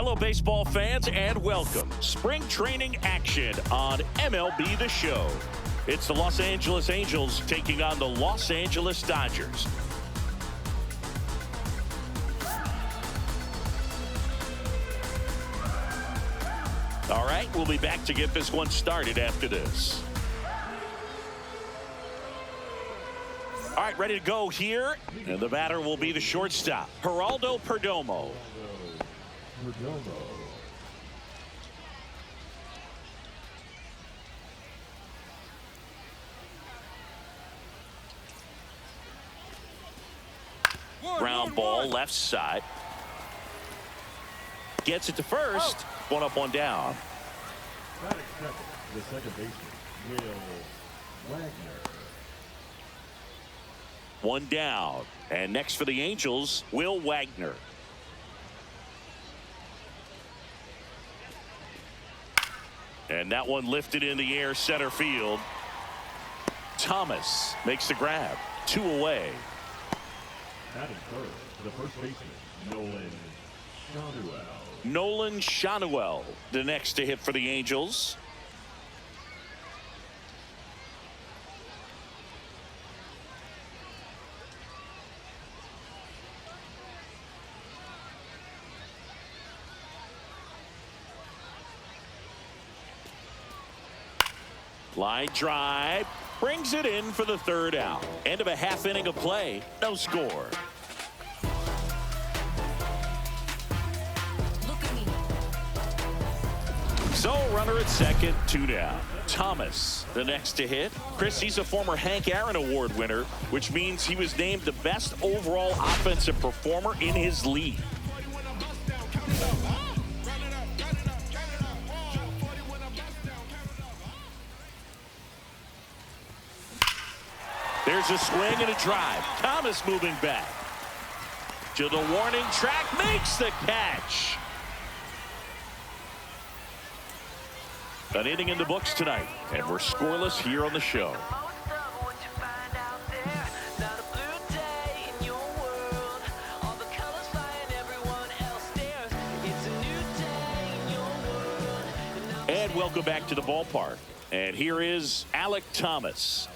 Hello, baseball fans, and welcome. Spring training action on MLB The Show. It's the Los Angeles Angels taking on the Los Angeles Dodgers. All right, we'll be back to get this one started after this. All right, ready to go here. And the batter will be the shortstop, Geraldo Perdomo. Ground ball left side. Gets it to first. One up, one down. The second baseman, Will Wagner. One down. And next for the Angels, Will Wagner. And that one lifted in the air, center field. Thomas makes the grab. 2 away. Batting first, the first baseman, Nolan Shanuel. Nolan Shanuel, the next to hit for the Angels. Line drive, brings it in for the third out. End of a half inning of play, no score. So runner at second, 2 down. Thomas, the next to hit. Chris, he's a former Hank Aaron Award winner, which means he was named the best overall offensive performer in his league. There's a swing and a drive. Thomas moving back to the warning track, makes the catch. An inning in the books tonight, and we're scoreless here on the show. And welcome back to the ballpark. And here is Alek Thomas.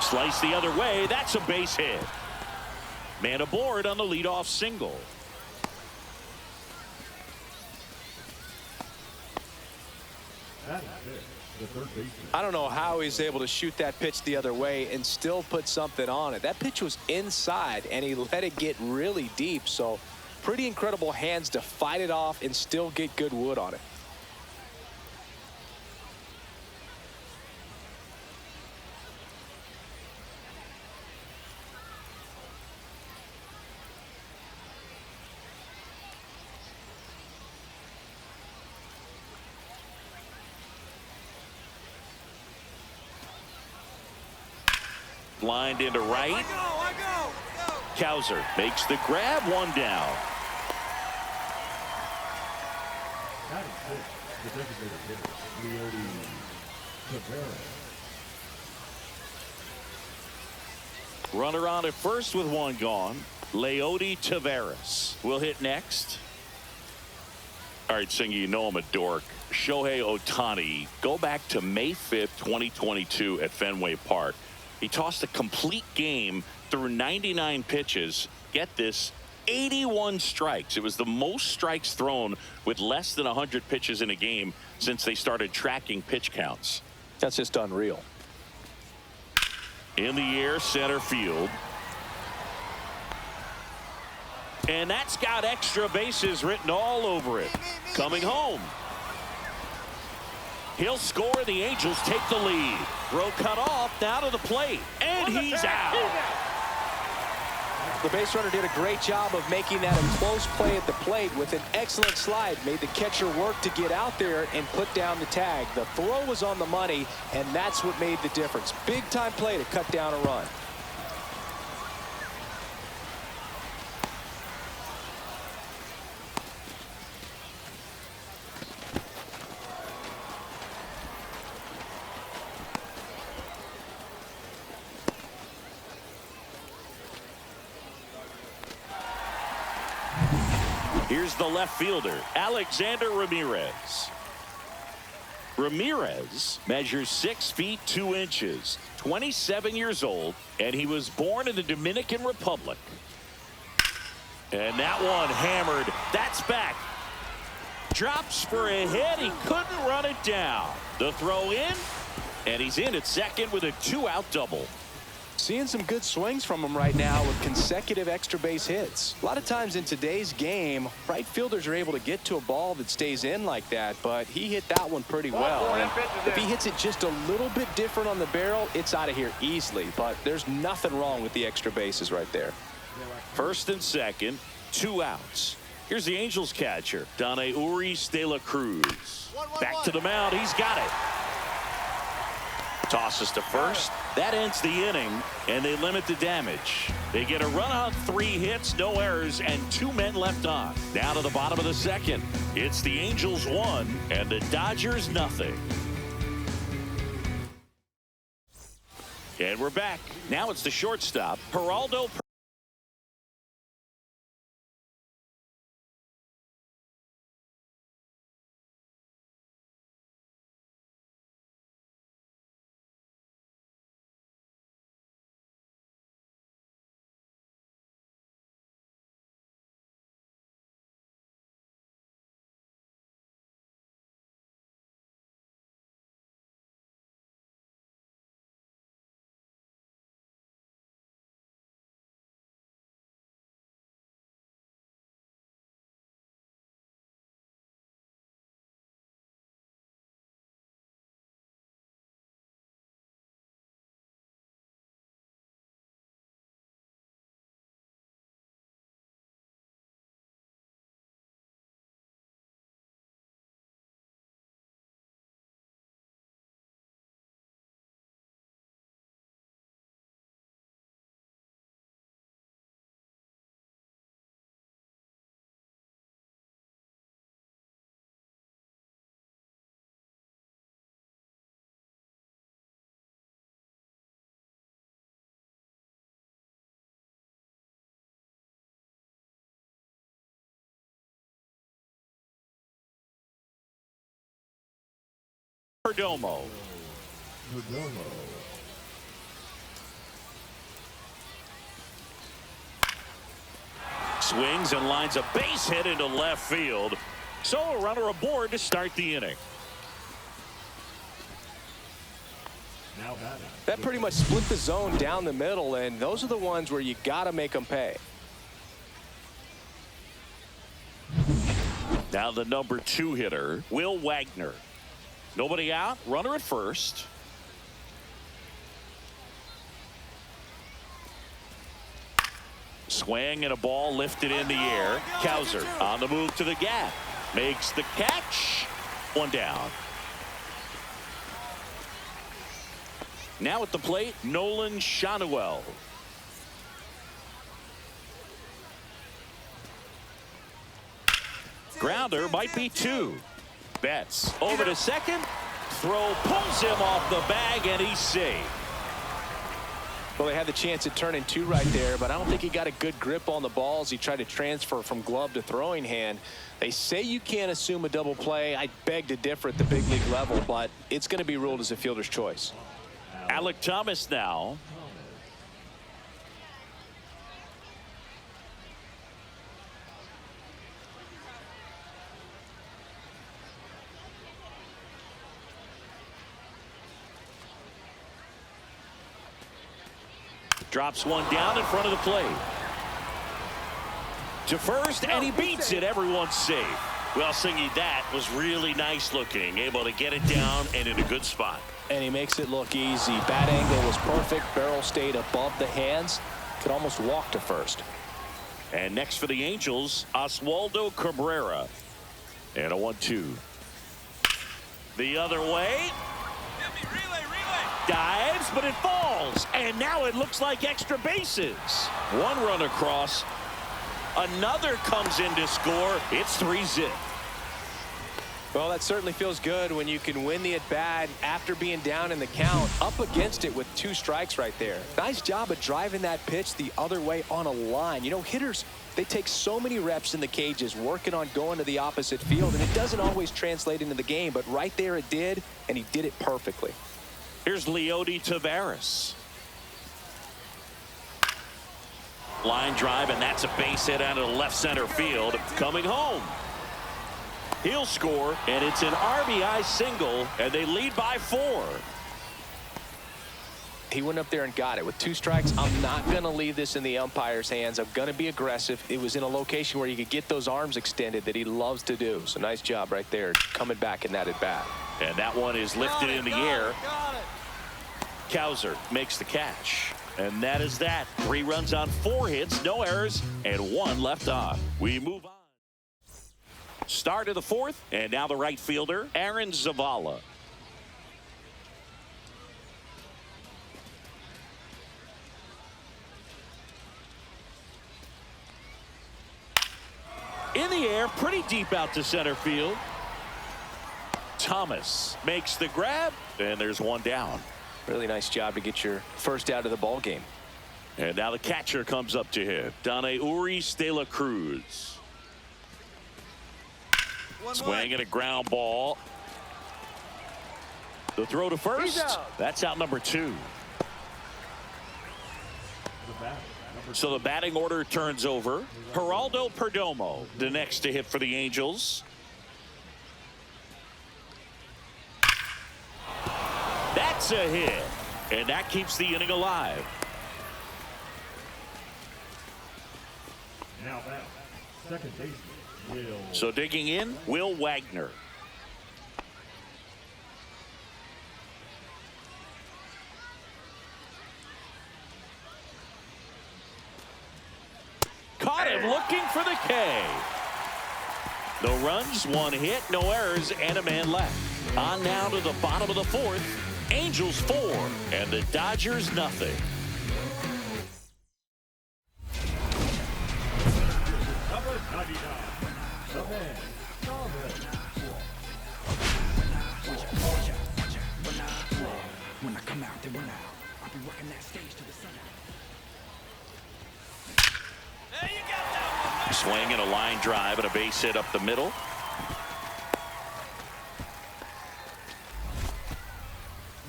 Slice the other way. That's a base hit. Man aboard on the leadoff single. I don't know how he's able to shoot that pitch the other way and still put something on it. That pitch was inside, and he let it get really deep. So pretty incredible hands to fight it off and still get good wood on it. Lined into right. I go. Cowser makes the grab, 1 down. Batting sixth, the designated hitter, Tavares. Runner on at first with 1 gone. Leody Taveras will hit next. All right, Singy, you know I'm a dork. Shohei Ohtani, go back to May 5th, 2022 at Fenway Park. He tossed a complete game through 99 pitches. Get this, 81 strikes. It was the most strikes thrown with less than 100 pitches in a game since they started tracking pitch counts. That's just unreal. In the air, center field. And that's got extra bases written all over it. Coming home. He'll score. The Angels take the lead. Throw cut off, down to the plate. And he's out. The base runner did a great job of making that a close play at the plate with an excellent slide. Made the catcher work to get out there and put down the tag. The throw was on the money, and that's what made the difference. Big-time play to cut down a run. Here's the left fielder, Alexander Ramirez. Ramirez measures 6 feet 2 inches, 27 years old, and he was born in the Dominican Republic. And that one hammered. That's back. Drops for a hit. He couldn't run it down. The throw in, and he's in at second with a 2-out double. Seeing some good swings from him right now with consecutive extra base hits. A lot of times in today's game, right fielders are able to get to a ball that stays in like that, but he hit that one pretty well. And if he hits it just a little bit different on the barrel, it's out of here easily. But there's nothing wrong with the extra bases right there. First and second, 2 outs. Here's the Angels catcher, Dane Urias de la Cruz. Back to the mound. He's got it. Tosses to first. That ends the inning, and they limit the damage. They get a run on 3 hits, no errors, and 2 men left on. Down to the bottom of the second. It's the Angels 1 and the Dodgers nothing. And we're back. Now it's the shortstop, Geraldo. Perdomo. Swings and lines a base hit into left field. So a runner aboard to start the inning. That pretty much split the zone down the middle, and those are the ones where you got to make them pay. Now the number 2 hitter, Will Wagner. Nobody out, runner at first. Swing and a ball lifted in the air. Cowser on the move to the gap. Makes the catch. 1 down. Now at the plate, Nolan Shanuel. Grounder might be 2. Betts over to second. Throw pulls him off the bag, and he's safe. Well, they had the chance at turning 2 right there, but I don't think he got a good grip on the ball as he tried to transfer from glove to throwing hand. They say you can't assume a double play. I beg to differ at the big league level, but it's going to be ruled as a fielder's choice. Alec Thomas now. Drops one down in front of the plate. To first, and he beats it. Everyone's safe. Well, Singy, that was really nice looking. Able to get it down and in a good spot. And he makes it look easy. Bat angle was perfect. Barrel stayed above the hands. Could almost walk to first. And next for the Angels, Oswaldo Cabrera. And a 1-2. The other way. Dives, but it falls. And now it looks like extra bases. One run across. Another comes in to score. It's 3-0. Well, that certainly feels good when you can win the at-bat after being down in the count, up against it with 2 strikes right there. Nice job of driving that pitch the other way on a line. You know, hitters, they take so many reps in the cages working on going to the opposite field, and it doesn't always translate into the game, but right there it did, and he did it perfectly. Here's Leody Taveras. Line drive, and that's a base hit out of the left center field. Coming home. He'll score, and it's an RBI single, and they lead by 4. He went up there and got it. With 2 strikes, I'm not going to leave this in the umpire's hands. I'm going to be aggressive. It was in a location where you could get those arms extended that he loves to do. So nice job right there, coming back in that at-bat. And that one is lifted in the air. Cowser makes the catch. And that is that. 3 runs on 4 hits, no errors, and 1 left on. We move on. Start of the 4th, and now the right fielder, Aaron Zavala. In the air, pretty deep out to center field. Thomas makes the grab, and there's 1 down. Really nice job to get your first out of the ball game. And now the catcher comes up to him, Dane Uris de la Cruz. Swing and a ground ball. The throw to first. That's out number 2. So the batting order turns over. Geraldo Perdomo, the next to hit for the Angels. That's a hit. And that keeps the inning alive. Now back, second baseman, Will. So digging in, Will Wagner. Caught him looking for the K. No runs, 1 hit, no errors, and a man left. On now to the bottom of the 4th. Angels 4 and the Dodgers nothing. Number 99, the man, Thomas. When I come out, they run out. I'll be working that stage to the sun. Swing and a line drive and a base hit up the middle.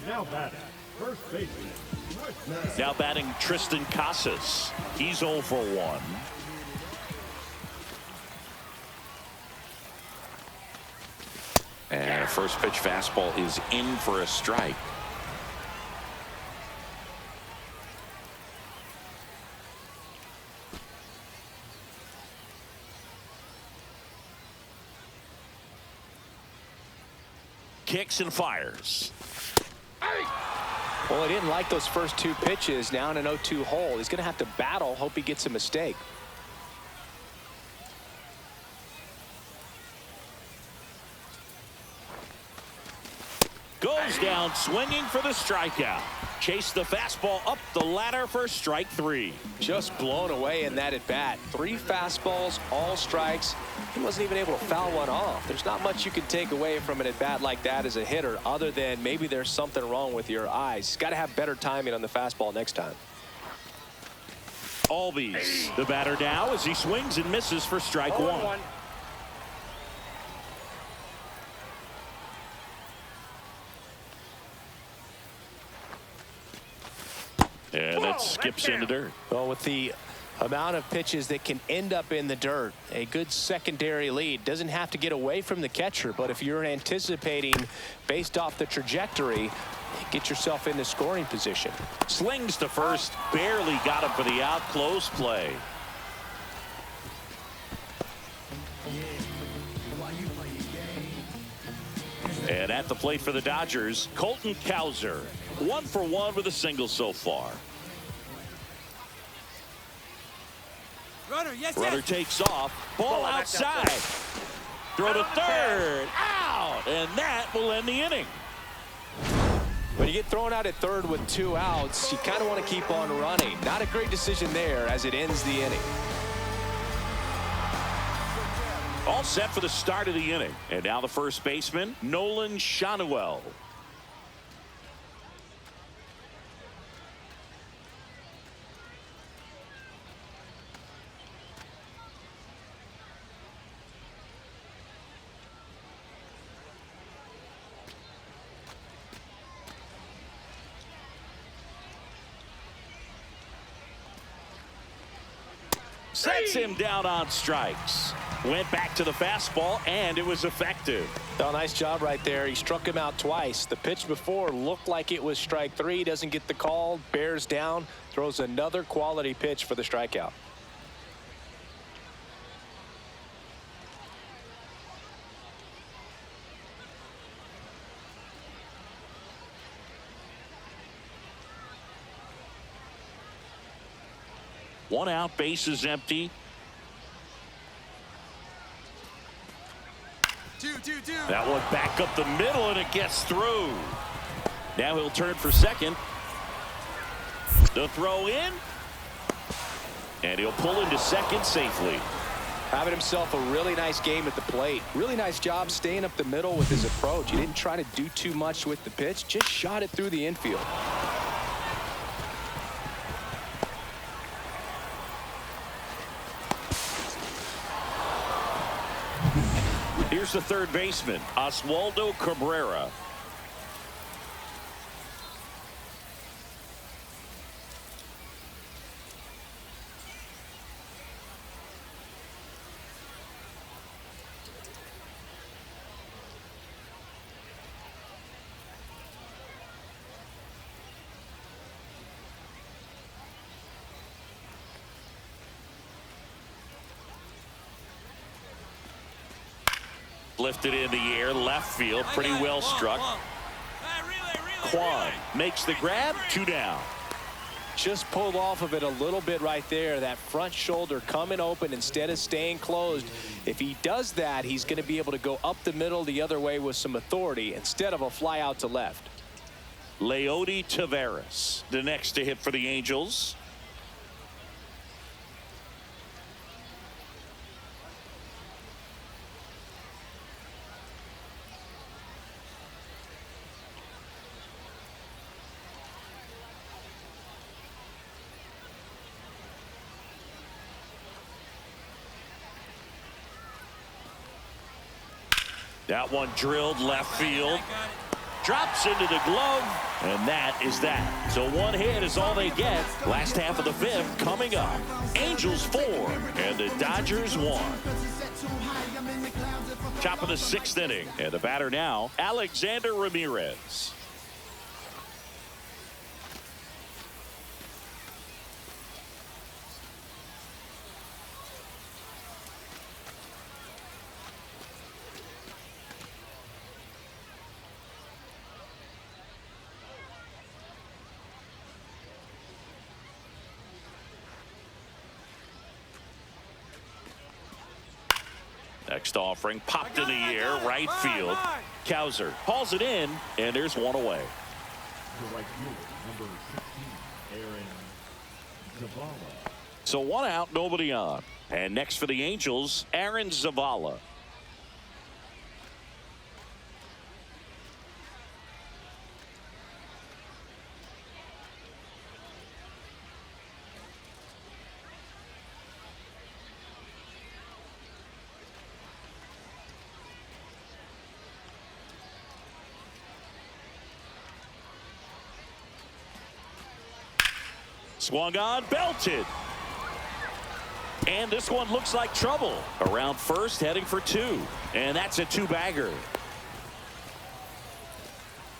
Now batting, first baseman. Now batting Tristan Casas. He's 0 for 1. And a first pitch fastball is in for a strike. Kicks and fires. Well, he didn't like those first 2 pitches. Now in an 0-2 hole, he's going to have to battle, hope he gets a mistake. Goes down swinging for the strikeout. Chase the fastball up the ladder for strike 3. Just blown away in that at bat. 3 fastballs, all strikes. He wasn't even able to foul one off. There's not much you can take away from an at bat like that as a hitter, other than maybe there's something wrong with your eyes. He's got to have better timing on the fastball next time. Albies, the batter now as he swings and misses for strike 1. And that skips into dirt. Well, with the amount of pitches that can end up in the dirt, a good secondary lead. Doesn't have to get away from the catcher, but if you're anticipating based off the trajectory, get yourself into scoring position. Slings to first, barely got him for the out. Close play. And at the plate for the Dodgers, Colton Cowser. 1 for 1 with a single so far. Runner takes off. Ball outside. Throw to third. Out. And that will end the inning. When you get thrown out at third with 2 outs, you kind of want to keep on running. Not a great decision there as it ends the inning. All set for the start of the inning. And now the first baseman, Nolan Shanuel. Sets him down on strikes. Went back to the fastball, and it was effective. Oh, nice job right there. He struck him out twice. The pitch before looked like it was strike 3. Doesn't get the call. Bears down. Throws another quality pitch for the strikeout. One out, bases empty. 2-2-2. That one back up the middle, and it gets through. Now he'll turn for second. The throw in. And he'll pull into second safely. Having himself a really nice game at the plate. Really nice job staying up the middle with his approach. He didn't try to do too much with the pitch. Just shot it through the infield. Here's the third baseman, Oswaldo Cabrera. Lifted in the air, left field, pretty well struck. Kwan makes the grab, 2 down. Just pulled off of it a little bit right there. That front shoulder coming open instead of staying closed. If he does that, he's going to be able to go up the middle the other way with some authority instead of a fly out to left. Leody Taveras, the next to hit for the Angels. That one drilled left field. Drops into the glove, and that is that. So one hit is all they get. Last half of the 5th coming up. Angels 4 and the Dodgers 1. Top of the 6th inning, and the batter now, Alexander Ramirez. Next offering popped in the air, right field. Kowser hauls it in, and there's one away. The right fielder, number 16, Aaron Zavala. So one out, nobody on. And next for the Angels, Aaron Zavala. Swung on, belted. And this one looks like trouble. Around first, heading for 2. And that's a 2-bagger.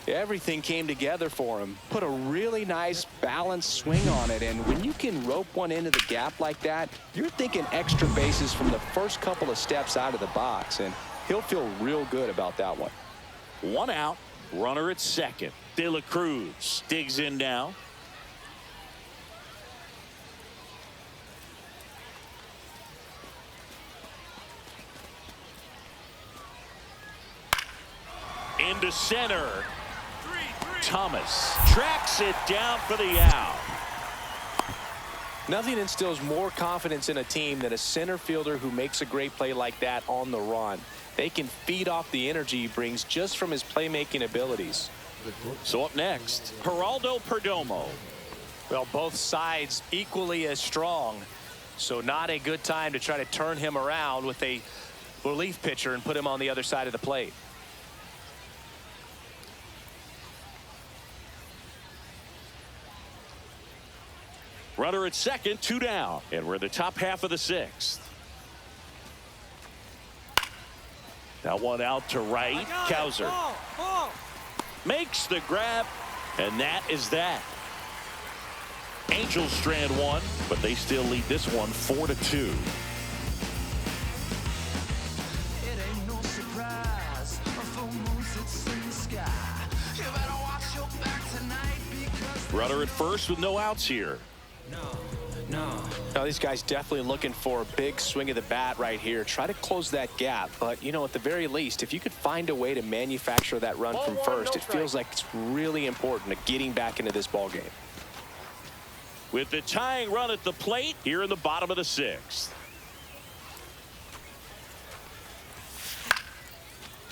Everything came together for him. Put a really nice balanced swing on it. And when you can rope one into the gap like that, you're thinking extra bases from the first couple of steps out of the box. And he'll feel real good about that one. One out, runner at second. De La Cruz digs in now. into center. Thomas tracks it down for the out. Nothing instills more confidence in a team than a center fielder who makes a great play like that on the run. They can feed off the energy he brings just from his playmaking abilities. So up next, Geraldo Perdomo. Well, both sides equally as strong, so not a good time to try to turn him around with a relief pitcher and put him on the other side of the plate. Runner at second, 2 down, and we're in the top half of the 6th. That one out to right. Cowser makes the grab, and that is that. Angels strand one, but they still lead this one 4-2. It ain't no surprise. A full moon sits in the sky. You better watch your back tonight because Runner at first with no outs here. Now, these guys definitely looking for a big swing of the bat right here. Try to close that gap. But, you know, at the very least, if you could find a way to manufacture that run from first, it feels like it's really important to getting back into this ball game. With the tying run at the plate here in the bottom of the 6th.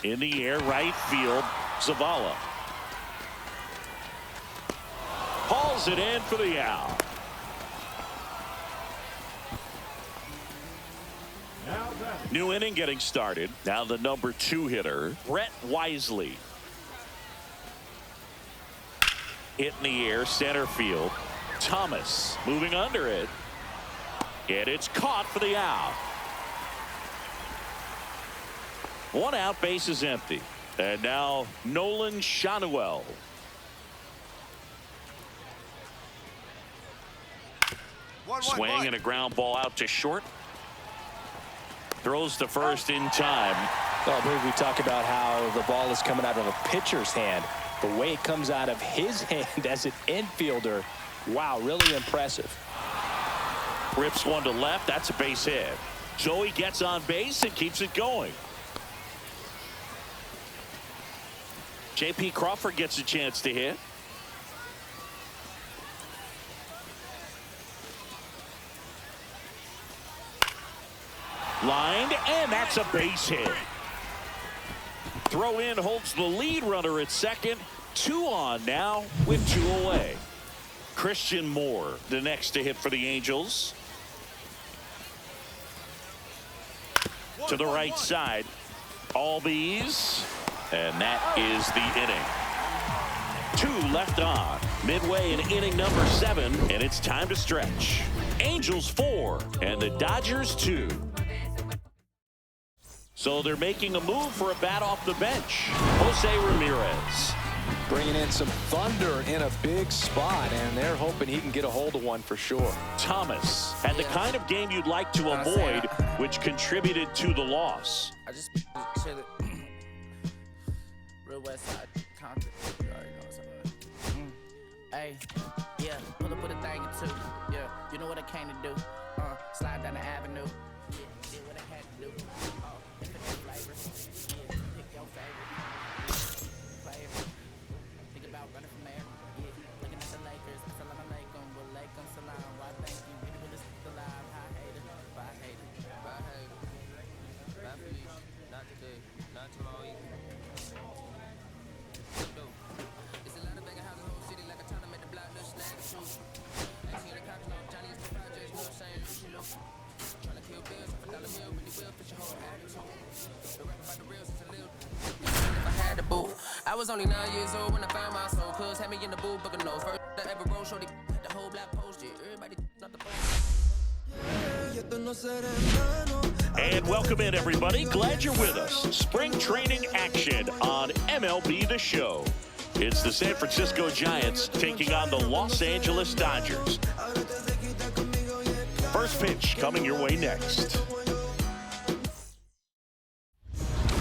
In the air, right field, Zavala. Hauls it in for the out. New inning getting started. Now the number 2 hitter, Brett Wisely. Hit in the air, center field. Thomas moving under it. And it's caught for the out. 1 out, base is empty. And now Nolan Shanuel. Swing and a ground ball out to short. Throws to first in time. Well, I believe we talk about how the ball is coming out of a pitcher's hand. The way it comes out of his hand as an infielder, wow, really impressive. Rips one to left. That's a base hit. Joey gets on base and keeps it going. J.P. Crawford gets a chance to hit. Lined, and that's a base hit. Throw in holds the lead runner at second. 2 on now with 2 away. Christian Moore, the next to hit for the Angels. To the right side. Albies. And that is the inning. 2 left on. Midway in inning number 7, and it's time to stretch. Angels 4 and the Dodgers 2. So they're making a move for a bat off the bench. Jose Ramirez. Bringing in some thunder in a big spot, and they're hoping he can get a hold of one for sure. Thomas had the kind of game you'd like to avoid, which contributed to the loss. I just chillin'. Real West Side Compton. You already know what's up. Hey, yeah, pull up with a thing or 2. Yeah, you know what I came to do. Slide down the avenue. Yeah, did what I had to do. Flavor. Yeah, pick your favorite. Flavor. Think about running from there. Yeah, looking at the Lakers. Salam alaikum. Walaikum salam. Why thank you. Really, really still alive. I hate it. But I hate it. But I hate it. Not for you. Not today. Not tomorrow either. It's a lot of banging houses, whole city like a tournament. The block just snag the truth. Ain't seen the cops, no Johnny's the projects, no saying Lucy look. Trying to kill bills, $1 bill, really will fit your whole attitude. The rap about the real since a little. If I had the boo, I was only 9 years old when I found my soul. Cuz had me in the booth, booking no first I ever wrote, shorty the whole black post, yeah. Everybody not the And welcome in, everybody. Glad you're with us. Spring training action on MLB The Show. It's the San Francisco Giants taking on the Los Angeles Dodgers. First pitch coming your way next.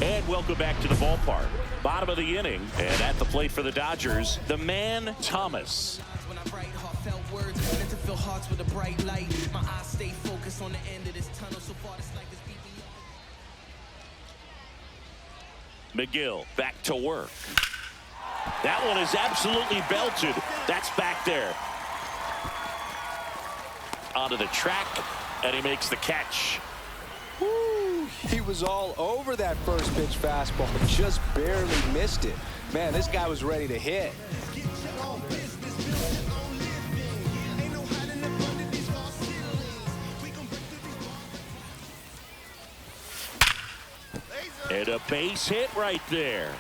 And welcome back to the ballpark. Bottom of the inning, and at the plate for the Dodgers, the man Thomas. when I write heartfelt words, meant to fill hearts with a bright light. My eyes stay focused on the end of this tunnel. So far, this life is beating McGill back to work. That one is absolutely belted. That's back there. Onto the track, and he makes the catch. Woo, he was all over that first pitch fastball, just barely missed it. Man, this guy was ready to hit. And a base hit right there.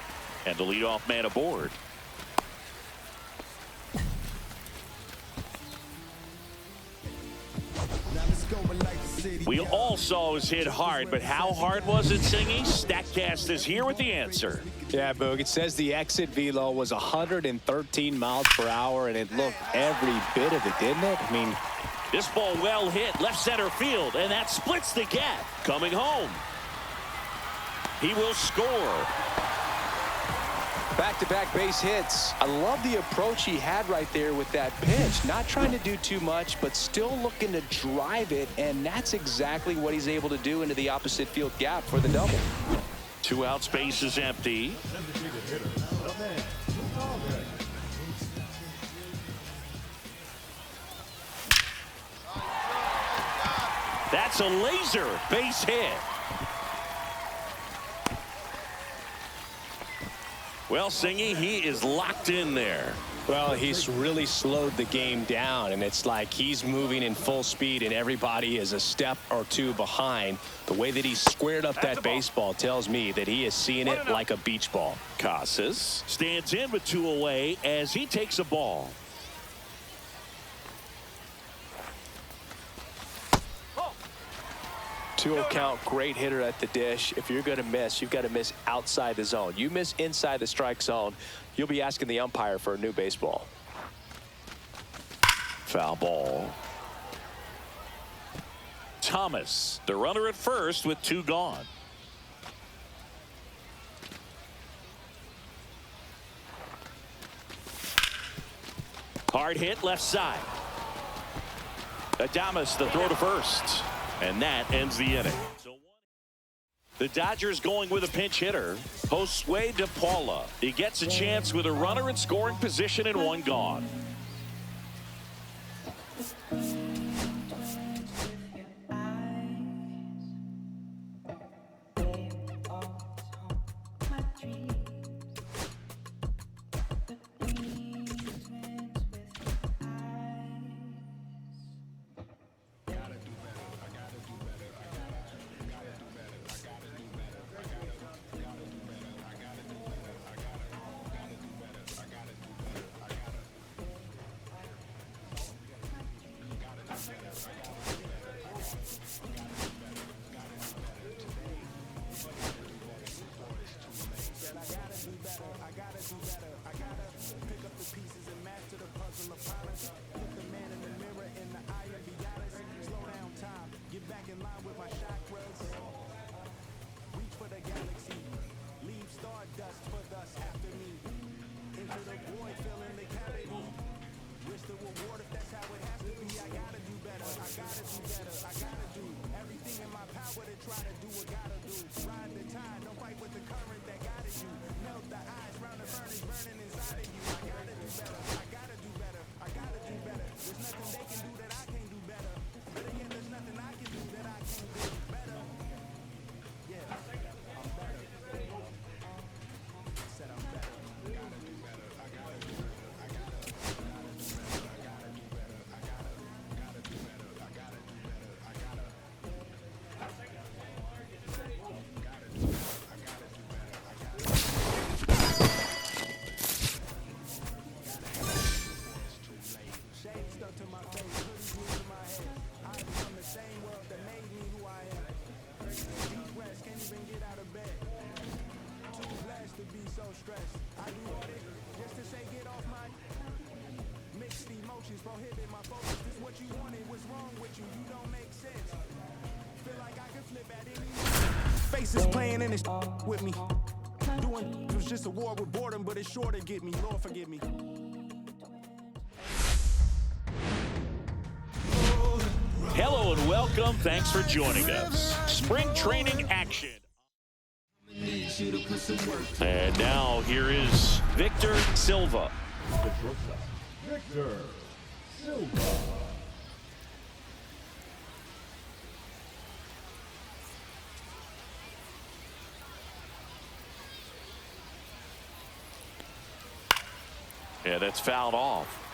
And the leadoff man aboard. We all saw it was hit hard, but how hard was it, Singy? StatCast is here with the answer. Yeah, Boog, it says the exit velo was 113 miles per hour, and it looked every bit of it, didn't it? I mean, this ball well hit left center field, and that splits the gap. Coming home. He will score. Back-to-back base hits. I love the approach he had right there with that pitch. Not trying to do too much, but still looking to drive it, and that's exactly what he's able to do into the opposite field gap for the double. 2 outs, base is empty. That's a laser base hit. Well, Singy, he is locked in there. Well, he's really slowed the game down, and it's like he's moving in full speed, and everybody is a step or two behind. The way that he squared up that baseball tells me that he is seeing it like a beach ball. Casas stands in with 2 away as he takes a ball. Two count, great hitter at the dish. If you're going to miss, you've got to miss outside the zone. You miss inside the strike zone, you'll be asking the umpire for a new baseball. Foul ball. Thomas, the runner at first with 2 gone. Hard hit left side. Adames, the throw to first. And that ends the inning. The Dodgers going with a pinch hitter, Josue De Paula. He gets a chance with a runner in scoring position and 1 gone. Faces playing in this with me. Doing it was just a war with boredom, but it's sure to get me. Lord forgive me. Hello and welcome. Thanks for joining us. Spring training action. And now here is Victor Silva. The shortstop, Victor Silva. Yeah, that's fouled off.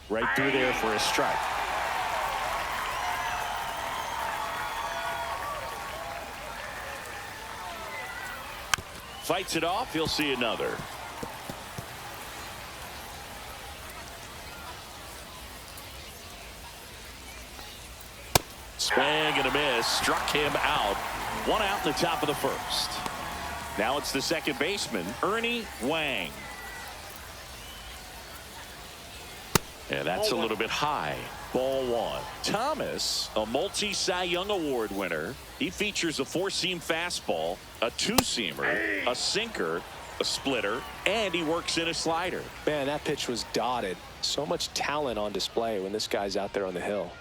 Right through there for a strike. Fights it off. He'll see another. Swing and a miss. Struck him out. One out in the top of the first. Now it's the second baseman, Ernie Wang. And that's a little bit high. Ball one. Thomas, a multi-Cy Young Award winner. He features a four-seam fastball, a two-seamer, a sinker, a splitter, and he works in a slider. Man, that pitch was dotted. So much talent on display when this guy's out there on the hill.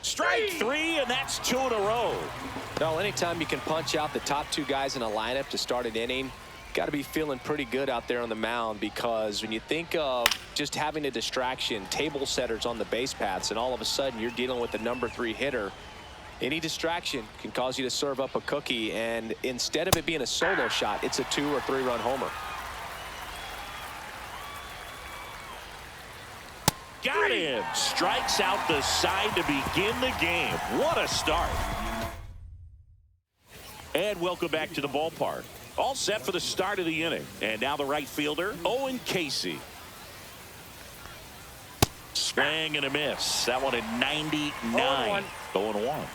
Strike three, and that's two in a row. No, anytime you can punch out the top two guys in a lineup to start an inning, got to be feeling pretty good out there on the mound, because when you think of just having a distraction, table setters on the base paths, and all of a sudden you're dealing with the #3 hitter, any distraction can cause you to serve up a cookie, and instead of it being a solo shot, it's a 2 or 3 run homer. Got him. Strikes out the side to begin the game. What a start. And welcome back to the ballpark. All set for the start of the inning. And now the right fielder, Owen Casey. Swing and a miss. That one at 99. 0-1.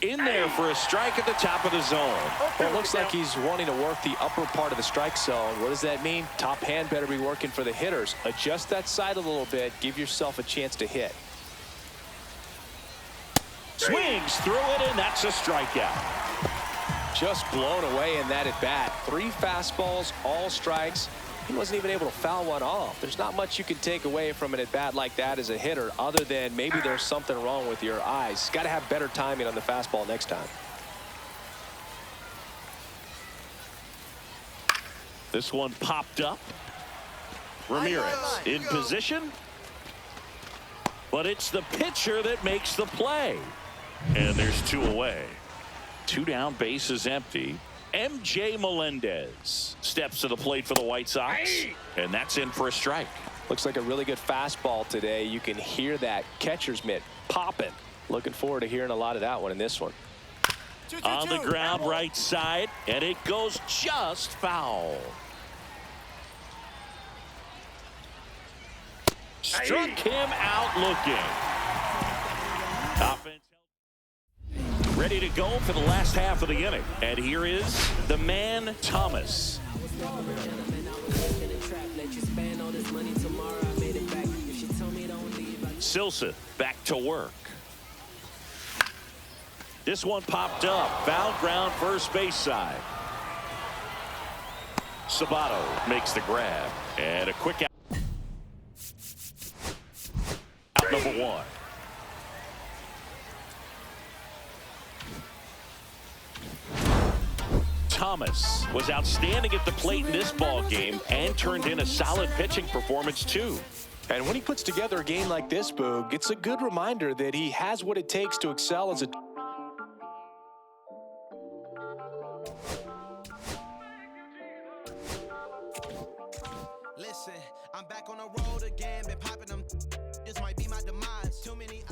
In there for a strike at the top of the zone. Well, it looks like he's wanting to work the upper part of the strike zone. What does that mean? Top hand better be working for the hitters. Adjust that side a little bit. Give yourself a chance to hit. Swings through it, and that's a strikeout. Just blown away in that at bat. 3 fastballs, all strikes. He wasn't even able to foul one off. There's not much you can take away from an at bat like that as a hitter, other than maybe there's something wrong with your eyes. Got to have better timing on the fastball next time. This one popped up. Ramirez in position. But it's the pitcher that makes the play. And there's 2 away. 2 down, bases empty. MJ Melendez steps to the plate for the White Sox. And that's in for a strike. Looks like a really good fastball today. You can hear that catcher's mitt popping. Looking forward to hearing a lot of that one in this one. On the ground, right side, and it goes just foul. Struck him out looking. Offense ready to go for the last half of the inning. And here is the man, Thomas. Silson back to work. This one popped up. Foul ground, first base side. Sabato makes the grab. And a quick out. Out number 1. Thomas was outstanding at the plate in this ball game and turned in a solid pitching performance too. And when he puts together a game like this, Boog, it's a good reminder that he has what it takes to excel as a... Listen, I'm back on the road again, been popping them. This might be my demise. Too many